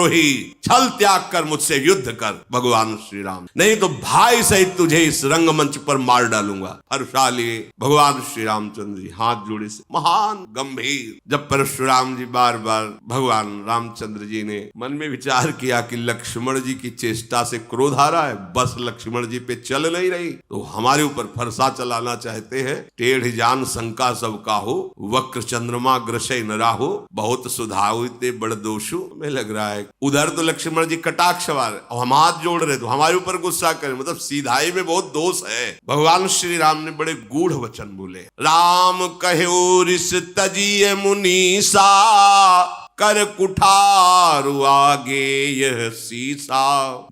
तो ही छल त्याग कर मुझसे युद्ध कर भगवान श्री राम, नहीं तो भाई सहित तुझे इस रंगमंच पर मार डालूंगा। हर्षाली भगवान श्री रामचंद्र जी हाथ जोड़े से महान गंभीर। जब परशुराम जी बार बार भगवान रामचंद्र जी ने मन में विचार किया कि लक्ष्मण जी की चेष्टा से क्रोध आ रहा है, बस लक्ष्मण जी पे चल नहीं रही, तो हमारे ऊपर फरसा चलाना चाहते हैं। टेढ़ जान शंका सब काहू, वक्र चंद्रमा ग्रसै न राहु, बहुत सुधाऊ ते बड़ दोषु। में लग रहा है उधर तो लक्ष्मण जी कटाक्ष वाले, हम हाथ जोड़ रहे तो हमारे ऊपर गुस्सा करें, मतलब सीधाई में बहुत दोष है। भगवान श्री राम ने बड़े गूढ़ वचन बोले, राम कहो रिस तजिए मुनीसा, कर कुठारु आगे यह सीसा,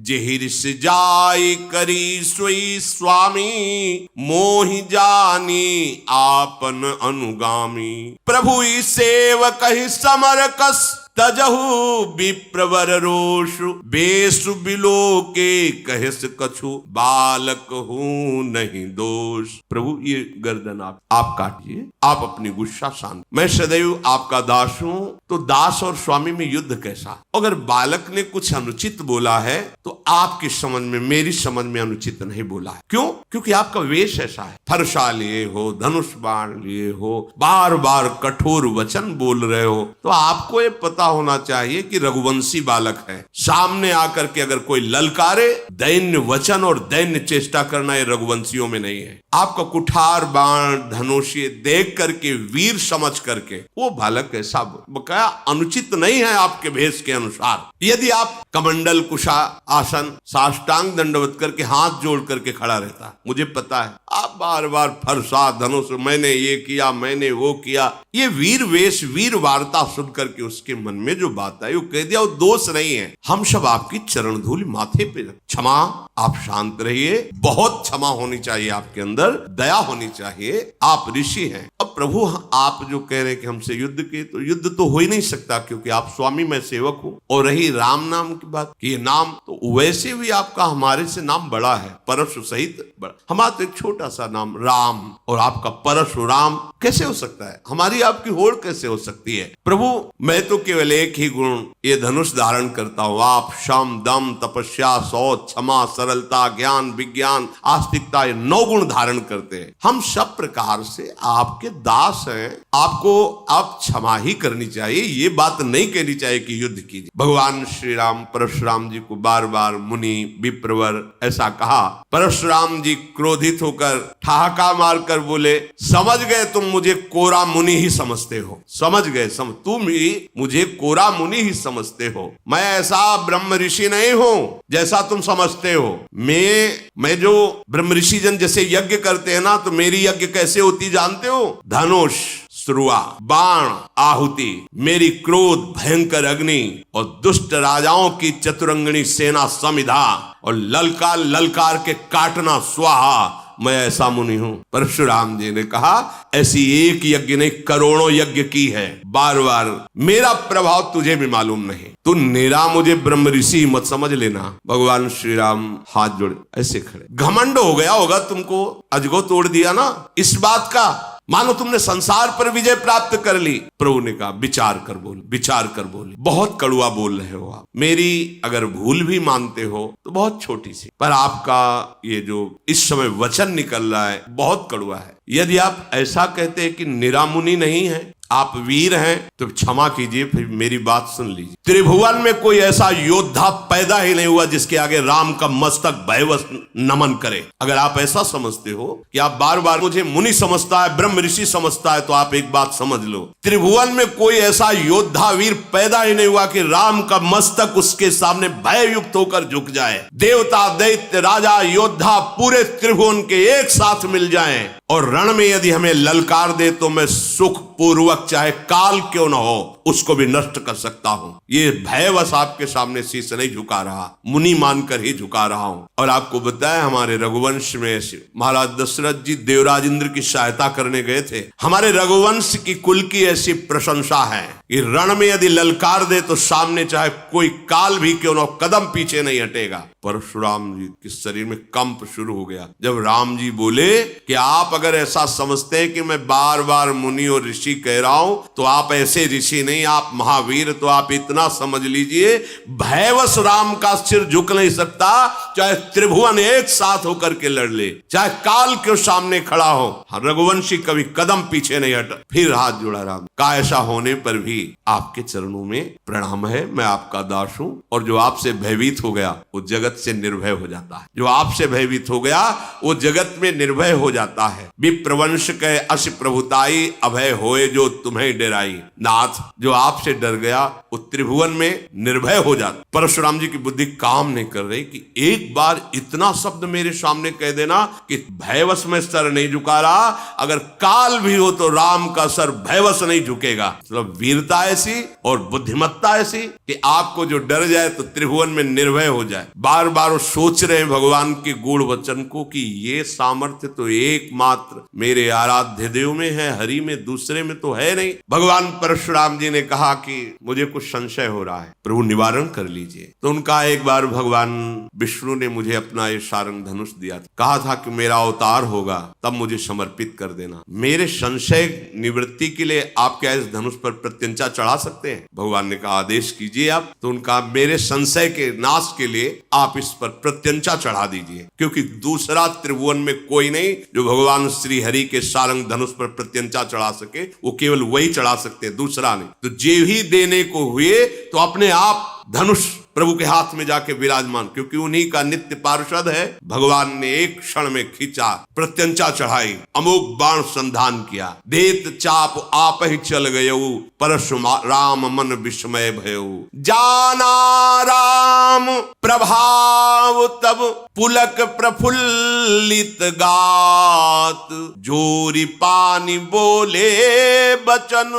जेहिरिस जाय करी सोई स्वामी, मोहि जानी आपन अनुगामी। प्रभु सेवक ही समर कस, तजहु विप्रवर रोषु, बेसु बिलो के कहस कछु, बालक हूं नहीं दोष। प्रभु ये गर्दन आप काटिए, आप अपनी गुस्सा शांत, मैं सदैव आपका दास हूं। तो दास और स्वामी में युद्ध कैसा? अगर बालक ने कुछ अनुचित बोला है तो आपकी समझ में, मेरी समझ में अनुचित नहीं बोला है। क्यों? क्योंकि आपका वेश ऐसा है, फरसा लिए हो, धनुष बाण लिए हो, बार बार कठोर वचन बोल रहे हो, तो आपको ये पता होना चाहिए कि रघुवंशी बालक है। सामने आकर के अगर कोई ललकारे, दैन्य वचन और दैन्य चेष्टा करना ये रघुवंशियों में नहीं है। आपका कुठार बाण धनुष देख करके, वीर समझ करके वो बालक ऐसा बकाया अनुचित नहीं है आपके भेष के अनुसार। यदि आप कमंडल कुशा आसन साष्टांग दंडवत करके हाथ जोड़ करके खड़ा रहता, मुझे पता है आप बार बार फरसा धनुष, मैंने ये किया, मैंने वो किया, ये वीर वेश वीर वार्ता सुन करके उसके मन में जो बात आई वो कह दिया, वो दोष नहीं है। हम सब आपकी चरण धूल माथे पे, क्षमा, आप शांत रहिए, बहुत क्षमा होनी चाहिए आपके अंदर, दया होनी चाहिए, आप ऋषि हैं। अब प्रभु आप जो कह रहे हैं कि हमसे युद्ध के, तो युद्ध तो हो ही नहीं सकता क्योंकि आप स्वामी, मैं सेवक हूं। और रही राम नाम की बात, कि ये नाम तो वैसे भी आपका हमारे से नाम बड़ा है, परशु सहित बड़ा। हमारा तो एक छोटा सा नाम राम और आपका परशुराम कैसे हो सकता है? हमारी आपकी होड़ कैसे हो सकती है? प्रभु मैं तो केवल एक ही गुण ये धनुष धारण करता हूं, आप शम दम तपस्या शौच क्षमा सरलता ज्ञान विज्ञान आस्तिकता, ये 9 गुण धारण करते हैं। हम सब प्रकार से आपके दास हैं, आपको आप क्षमा ही करनी चाहिए, ये बात नहीं कहनी चाहिए कि युद्ध कीजिए। भगवान श्री राम परशुराम जी को बार बार मुनि विप्रवर ऐसा कहा। परशुराम जी क्रोधित होकर ठहाका मारकर बोले, समझ गए तुम मुझे कोरा मुनि ही समझते हो, समझ गए, तुम ही मुझे कोरा मुनि ही समझते हो। मैं ऐसा ब्रह्म ऋषि नहीं हूं जैसा तुम समझते हो। मैं जो ब्रह्म ऋषि जन जैसे यज्ञ करते हैं ना, तो मेरी यज्ञ कैसे होती जानते हो? धनुष श्रुआ बाण आहुति, मेरी क्रोध भयंकर अग्नि और दुष्ट राजाओं की चतुरंगनी सेना समिधा और ललकार ललकार के काटना स्वाहा, मैं ऐसा मुनि हूं। परशुराम जी ने कहा, ऐसी एक यज्ञ नहीं करोड़ों यज्ञ की है, बार बार मेरा प्रभाव तुझे भी मालूम नहीं, तू निरा मुझे ब्रह्म ऋषि मत समझ लेना। भगवान श्री राम हाथ जोड़े ऐसे खड़े, घमंड हो गया होगा तुमको, अजगो तोड़ दिया ना इस बात का, मानो तुमने संसार पर विजय प्राप्त कर ली। प्रभु ने कहा, विचार कर बोल, विचार कर बोल, बहुत कड़वा बोल रहे हो आप, मेरी अगर भूल भी मानते हो तो बहुत छोटी सी, पर आपका ये जो इस समय वचन निकल रहा है बहुत कड़वा है। यदि आप ऐसा कहते हैं कि निरामुनि नहीं है, आप वीर हैं, तो क्षमा कीजिए, फिर मेरी बात सुन लीजिए। त्रिभुवन में कोई ऐसा योद्धा पैदा ही नहीं हुआ जिसके आगे राम का मस्तक भयवश नमन करे। अगर आप ऐसा समझते हो कि आप बार बार मुझे मुनि समझता है, ब्रह्म ऋषि समझता है, तो आप एक बात समझ लो, त्रिभुवन में कोई ऐसा योद्धा वीर पैदा ही नहीं हुआ कि राम का मस्तक उसके सामने भय युक्त होकर झुक जाए। देवता दैत्य राजा योद्धा पूरे त्रिभुवन के एक साथ मिल जाएं और रण में यदि हमें ललकार दे तो मैं सुख पूर्वक, चाहे काल क्यों न हो, उसको भी नष्ट कर सकता हूं। ये भयवश आपके सामने शीश नहीं झुका रहा, मुनि मानकर ही झुका रहा हूं। और आपको बताया, हमारे रघुवंश में ऐसे महाराज दशरथ जी देवराज इंद्र की सहायता करने गए थे। हमारे रघुवंश की कुल की ऐसी प्रशंसा है कि रण में यदि ललकार दे तो सामने चाहे कोई काल भी क्यों न कदम पीछे नहीं हटेगा। परशुराम जी के शरीर में कंप शुरू हो गया जब राम जी बोले कि आप अगर ऐसा समझते हैं कि मैं बार बार मुनि और ऋषि कह रहा हूं तो आप ऐसे ऋषि नहीं, आप महावीर। तो आप इतना समझ लीजिए, भयवश राम का सिर झुक नहीं सकता, चाहे त्रिभुवन एक साथ होकर के लड़ ले, चाहे काल के सामने खड़ा हो, रघुवंशी कभी कदम पीछे नहीं हटा। फिर हाथ जोड़ा राम का, ऐसा होने पर भी आपके चरणों में प्रणाम है, मैं आपका दास हूं। और जो आपसे भयभीत हो गया वो जगत से निर्भय हो जाता है, जो आपसे भयभीत हो गया वो जगत में निर्भय हो जाता है। विप्रवंश के अस प्रभुताई, अभय होए जो तुम्हें डराई। नाथ, जो आपसे डर गया वो त्रिभुवन में निर्भय हो जाता। परशुराम जी की बुद्धि काम नहीं कर रही कि एक बार इतना शब्द मेरे सामने कह देना कि भयवश में सर नहीं झुका रहा, अगर काल भी हो तो राम का सर भयवश नहीं झुकेगा। मतलब वीरता ऐसी और बुद्धिमत्ता ऐसी कि आपको जो डर जाए तो त्रिभुवन में निर्भय हो जाए। बार बार सोच रहे हैं भगवान के गूढ़ वचन को कि ये सामर्थ्य तो एकमात्र मेरे आराध्य देव में है, हरि में, दूसरे में तो है नहीं। भगवान परशुराम जी ने कहा कि मुझे कुछ संशय हो रहा है, प्रभु निवारण कर लीजिए। तो उनका एक बार भगवान विष्णु ने मुझे अपना ये सारंग धनुष दिया था, कहा था कि मेरा अवतार होगा तब मुझे समर्पित कर देना। मेरे संशय निवृत्ति के लिए आप क्या इस धनुष पर प्रत्यंचा चढ़ा सकते हैं? भगवान ने कहा आदेश कीजिए आप। तो उनका मेरे संशय के नाश के लिए आप इस पर प्रत्यंचा चढ़ा दीजिए, क्योंकि दूसरा त्रिभुवन में कोई नहीं जो भगवान श्री हरि के सारंग धनुष पर प्रत्यंचा चढ़ा सके, वो केवल वही चढ़ा सकते, दूसरा नहीं। तो जे ही देने को हुए तो अपने आप धनुष प्रभु के हाथ में जाके विराजमान, क्योंकि उन्हीं का नित्य पार्षद है। भगवान ने एक क्षण में खींचा, प्रत्यंचा चढ़ाई, अमोघ बाण संधान किया, देत चाप आप ही चल गयऊ, परशुराम मन विस्मय भयऊ। जाना राम प्रभाव तब पुलक प्रफुल्लित गात, जोरी पानी बोले बचन,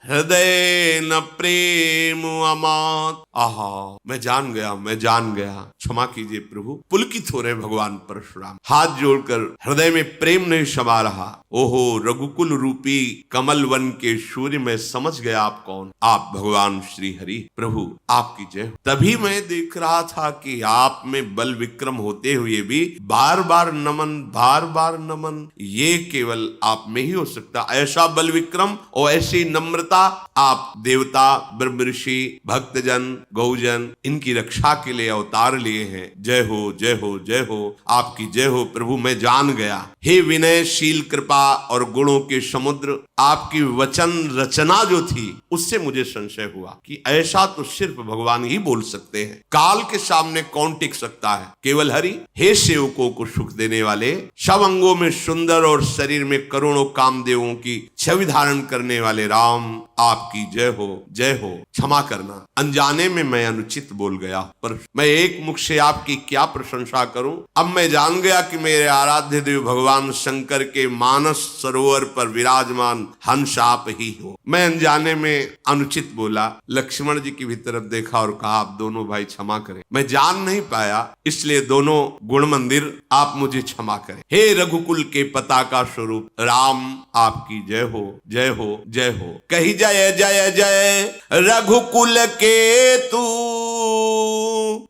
हृदय न प्रेम अमात। आहा, मैं जान गया, क्षमा कीजिए प्रभु। पुलकित हो रहे भगवान परशुराम, हाथ जोड़कर हृदय में प्रेम नहीं समा रहा। ओहो, रघुकुल रूपी कमल वन के सूर्य, मैं समझ गया आप कौन, आप भगवान श्री हरि। प्रभु आपकी जय। तभी मैं देख रहा था कि आप में बल विक्रम होते हुए भी बार बार नमन, ये केवल आप में ही हो सकता। ऐसा बल विक्रम और ऐसी नम्रता आप देवता, ब्रह्म ऋषि, भक्तजन, गौजन, इनकी रक्षा के लिए अवतार लिए हैं। जय हो, जय हो, जय हो, आपकी जय हो प्रभु। मैं जान गया, हे विनयशील कृपा और गुणों के समुद्र, आपकी वचन रचना जो थी उससे मुझे संशय हुआ कि ऐसा तो सिर्फ भगवान ही बोल सकते हैं। काल के सामने कौन टिक सकता है? केवल हरि। हे सेवकों को सुख देने वाले, सब अंगों में सुंदर और शरीर में करोड़ों कामदेवों की छवि धारण करने वाले राम, आपकी जय हो, जय हो। क्षमा करना, अनजाने में मैं अनुचित बोल गया, पर मैं एक मुख से आपकी क्या प्रशंसा करूं। अब मैं जान गया कि मेरे आराध्य देव भगवान शंकर के मानस सरोवर पर विराजमान हंस आप ही हो। मैं अनजाने में अनुचित बोला। लक्ष्मण जी की भी तरफ देखा और कहा आप दोनों भाई क्षमा करें, मैं जान नहीं पाया, इसलिए दोनों गुण मंदिर आप मुझे क्षमा करें। हे रघुकुल के पताका स्वरूप राम, आपकी जय हो, जय हो, जय हो। कही जय जय जय रघुकुल के तू,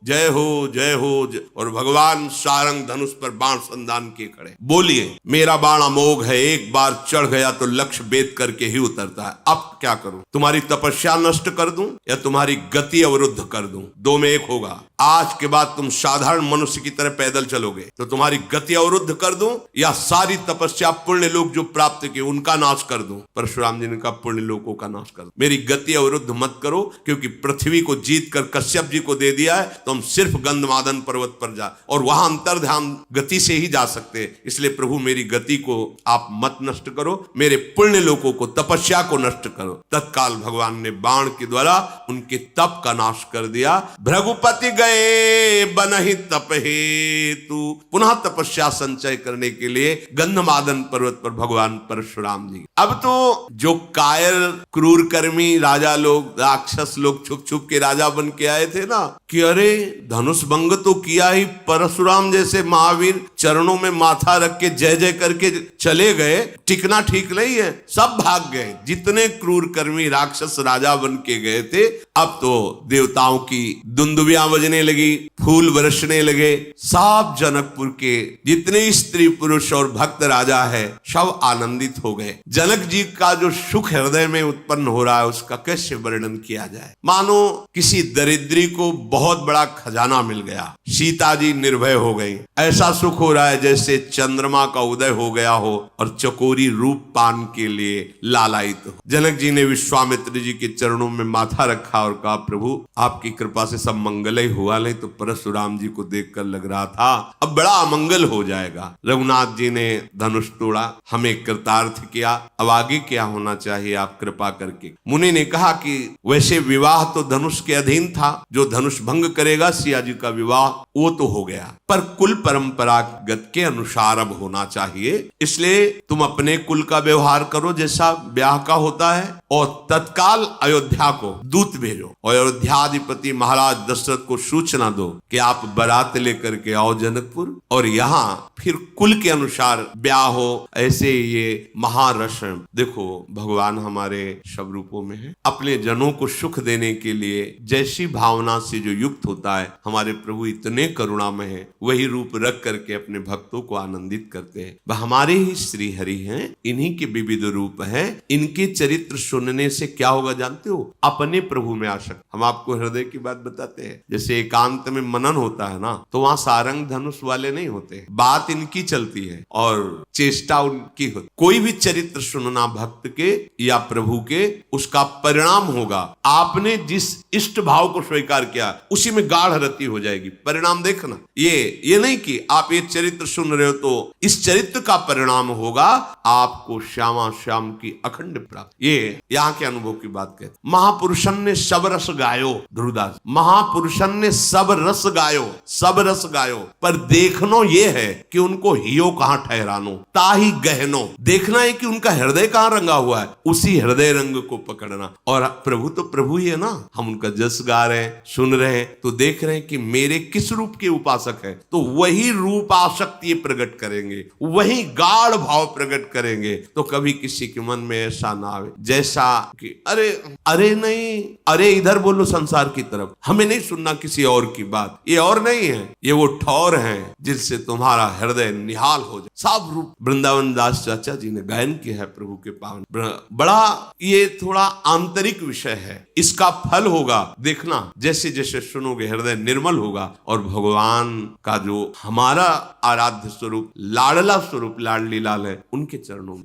जय हो, जय हो, जय। और भगवान सारंग धनुष पर बाण संधान किए खड़े। बोलिए, मेरा बाण अमोघ है, एक बार चढ़ गया तो लक्ष्य भेद करके ही उतरता है। अब क्या करूं? तुम्हारी तपस्या नष्ट कर दूं या तुम्हारी गति अवरुद्ध कर दूं? दो में एक होगा। आज के बाद तुम साधारण मनुष्य की तरह पैदल चलोगे तो तुम्हारी गति अवरुद्ध कर दूं या सारी तपस्या पुण्य लोक जो प्राप्त किए उनका नाश कर दूं? परशुराम जी ने कहा पुण्य लोकों का नाश कर दो, मेरी गति अवरुद्ध मत करो, क्योंकि पृथ्वी को जीत कर कश्यप जी को दे दिया है तो हम सिर्फ गंधमादन पर्वत पर जा और वहां अंतर ध्यान गति से ही जा सकते हैं। इसलिए प्रभु मेरी गति को आप मत नष्ट करो, मेरे पुण्य लोकों को, तपस्या को नष्ट करो। तत्काल भगवान ने बाण के द्वारा उनके तप का नाश कर दिया। भृगुपति गए बनहि तप हेतु, पुनः तपस्या संचय करने के लिए गंधमादन पर्वत पर भगवान परशुराम जी। अब तो जो कायर क्रूर कर्मी राजा लोग, राक्षस लोग छुप छुप के राजा बन के आए थे ना, कि अरे धनुष भंग तो किया ही परशुराम जैसे महावीर चरणों में माथा रख के जय जय करके चले गए, टिकना ठीक नहीं है। सब भाग गए, जितने क्रूर कर्मी राक्षस राजा बन के गए थे। अब तो देवताओं की दुंदुबियां बजने लगी, फूल बरसने लगे। सब जनकपुर के जितने स्त्री पुरुष और भक्त राजा है सब आनंदित हो गए। जनक जी का जो सुख हृदय में उत्पन्न हो रहा है उसका कैसे वर्णन किया जाए। मानो किसी दरिद्री को बहुत बड़ा खजाना मिल गया, सीता जी निर्भय हो गई। ऐसा सुख हो रहा है जैसे चंद्रमा का उदय हो गया हो और चकोरी रूप पान के लिए लालायित हो। जनक जी ने विश्वामित्र जी के चरणों में माथा रखा और कहा, प्रभु आपकी कृपा से सब मंगल ही हुआ, नहीं तो परशुराम जी को देखकर लग रहा था अब बड़ा अमंगल हो जाएगा। रघुनाथ जी ने धनुष तोड़ा, हमें कृतार्थ किया, अब आगे क्या होना चाहिए आप कृपा करके। मुनि ने कहा कि वैसे विवाह तो धनुष के अधीन था, जो धनुष भंग करेगा सिया जी का विवाह वो तो हो गया, पर कुल परंपरागत के अनुसार अब होना चाहिए। इसलिए तुम अपने कुल का व्यवहार करो जैसा ब्याह का होता है और तत्काल अयोध्या को दूत भेजो और अयोध्याधिपति महाराज दशरथ को सूचना दो कि आप बारात लेकर के आओ जनकपुर और यहाँ फिर कुल के अनुसार ब्याह हो। ऐसे ये महारश्म देखो भगवान हमारे सब रूपों में है। अपने जनों को सुख देने के लिए जैसी भावना से जो युक्त होता है हमारे प्रभु इतने करुणामय है, वही रूप रख करके अपने भक्तों को आनंदित करते हैं। वह हमारे ही श्री हरि हैं, इन्हीं के विविध रूप हैं। इनके चरित्र सुनने से क्या होगा जानते हो? अपने प्रभु में आसक्त। हम आपको हृदय की बात बताते हैं, जैसे एकांत में मनन होता है ना, तो वहां सारंग धनुष वाले नहीं होते, बात इनकी चलती है और चेष्टा उनकी होती। कोई भी चरित्र सुनना भक्त के या प्रभु के, उसका परिणाम होगा आपने जिस इष्ट भाव को स्वीकार किया उसी में गाढ़ रति हो जाएगी। परिणाम देखना, ये नहीं कि आप ये चरित्र सुन रहे हो तो इस चरित्र का परिणाम होगा आपको श्यामा श्याम की अखंड प्राप्ति। ये यहाँ के अनुभव की बात कहते। महापुरुषन ने सब रस गायो, ध्रुवदास, महापुरुषन ने सब रस गायो, सब रस गायो, पर देखनो ये है कि उनको हियो कहाँ ठहरानो, ताही गहनो। देखना है कि उनका हृदय कहाँ रंगा हुआ है, उसी हृदय रंग को पकड़ना। और प्रभु तो प्रभु ही है ना, हम उनका जस गा रहे हैं, सुन रहे हैं, तो देख रहे हैं कि मेरे किस रूप के उपासक है, तो वही रूप आसक्ति प्रकट करेंगे, वही गाढ़ भाव प्रकट करेंगे। तो कभी किसी के मन में ऐसा ना आवे जैसा कि अरे अरे नहीं, अरे इधर बोलो संसार की तरफ, हमें नहीं सुनना किसी और की बात, ये और नहीं है, ये वो ठौर है जिससे तुम्हारा हृदय निहाल हो जाए। सब रूप वृंदावन दास चाचा जी ने गायन किया है प्रभु के पावन। बड़ा ये थोड़ा आंतरिक विषय है, इसका फल होगा देखना, जैसे जैसे सुनोगे हृदय निर्मल होगा और भगवान का जो हमारा आराध्य स्वरूप लाडला स्वरूप लाडली लाल है उनके चरणों में